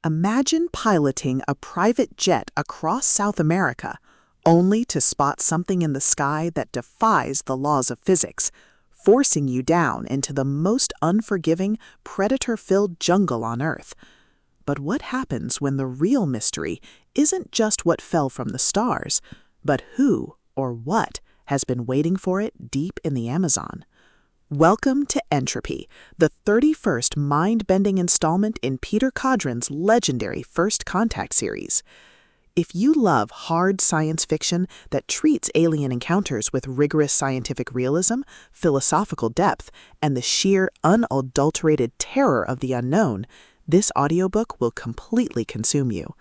Imagine piloting a private jet across South America, only to spot something in the sky that defies the laws of physics, forcing you down into the most unforgiving, predator-filled jungle on Earth. But what happens when the real mystery isn't just what fell from the stars, but who or what has been waiting for it deep in the Amazon? Welcome to Entropy, the 31st mind-bending installment in Peter Cawdron's legendary First Contact series. If you love hard science fiction that treats alien encounters with rigorous scientific realism, philosophical depth, and the sheer, unadulterated terror of the unknown, this audiobook will completely consume you.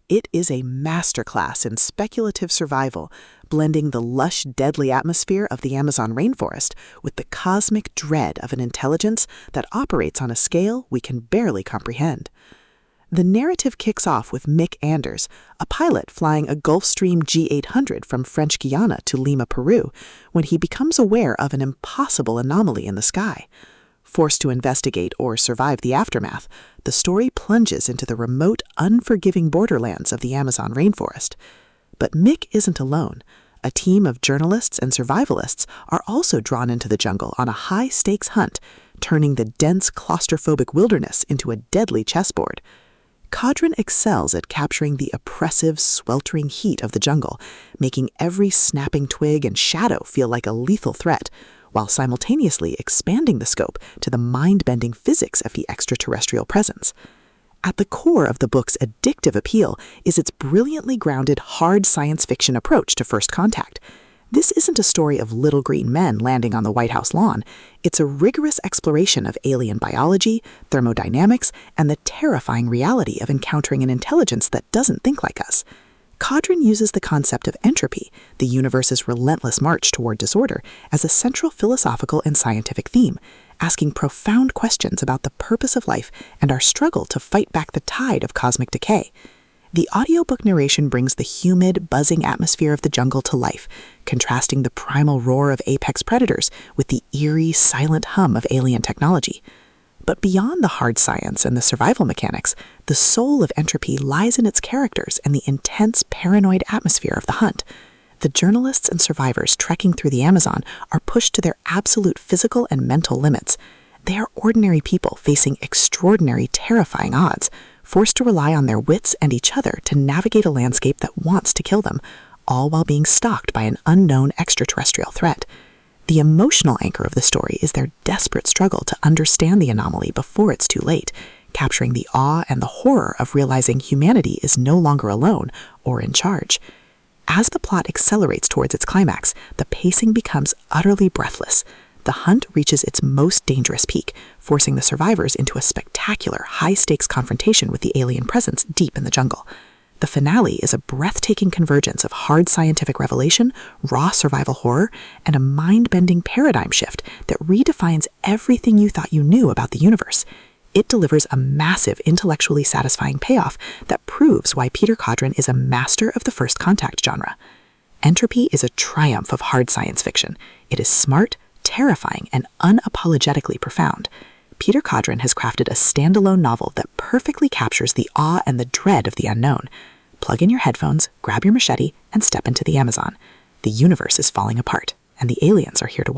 It is a masterclass in speculative survival, blending the lush, deadly atmosphere of the Amazon rainforest with the cosmic dread of an intelligence that operates on a scale we can barely comprehend. The narrative kicks off with Mick Anders, a pilot flying a Gulfstream G800 from French Guiana to Lima, Peru, when he becomes aware of an impossible anomaly in the sky. Forced to investigate or survive the aftermath, the story plunges into the remote, unforgiving borderlands of the Amazon rainforest. But Mick isn't alone. A team of journalists and survivalists are also drawn into the jungle on a high-stakes hunt, turning the dense, claustrophobic wilderness into a deadly chessboard. Cawdron excels at capturing the oppressive, sweltering heat of the jungle, making every snapping twig and shadow feel like a lethal threat, while simultaneously expanding the scope to the mind-bending physics of the extraterrestrial presence. At the core of the book's addictive appeal is its brilliantly grounded hard science fiction approach to First Contact. This isn't a story of little green men landing on the White House lawn. It's a rigorous exploration of alien biology, thermodynamics, and the terrifying reality of encountering an intelligence that doesn't think like us. Cawdron uses the concept of entropy, the universe's relentless march toward disorder, as a central philosophical and scientific theme, asking profound questions about the purpose of life and our struggle to fight back the tide of cosmic decay. The audiobook narration brings the humid, buzzing atmosphere of the jungle to life, contrasting the primal roar of apex predators with the eerie, silent hum of alien technology. But beyond the hard science and the survival mechanics, the soul of Entropy lies in its characters and the intense, paranoid atmosphere of the hunt. The journalists and survivors trekking through the Amazon are pushed to their absolute physical and mental limits. They are ordinary people facing extraordinary, terrifying odds, forced to rely on their wits and each other to navigate a landscape that wants to kill them, all while being stalked by an unknown extraterrestrial threat. The emotional anchor of the story is their desperate struggle to understand the anomaly before it's too late, capturing the awe and the horror of realizing humanity is no longer alone or in charge. As the plot accelerates towards its climax, the pacing becomes utterly breathless. The hunt reaches its most dangerous peak, forcing the survivors into a spectacular, high-stakes confrontation with the alien presence deep in the jungle. The finale is a breathtaking convergence of hard scientific revelation, raw survival horror, and a mind-bending paradigm shift that redefines everything you thought you knew about the universe. It delivers a massive, intellectually satisfying payoff that proves why Peter Cawdron is a master of the First Contact genre. Entropy is a triumph of hard science fiction. It is smart, terrifying, and unapologetically profound. Peter Cawdron has crafted a standalone novel that perfectly captures the awe and the dread of the unknown. Plug in your headphones, grab your machete, and step into the Amazon. The universe is falling apart, and the aliens are here to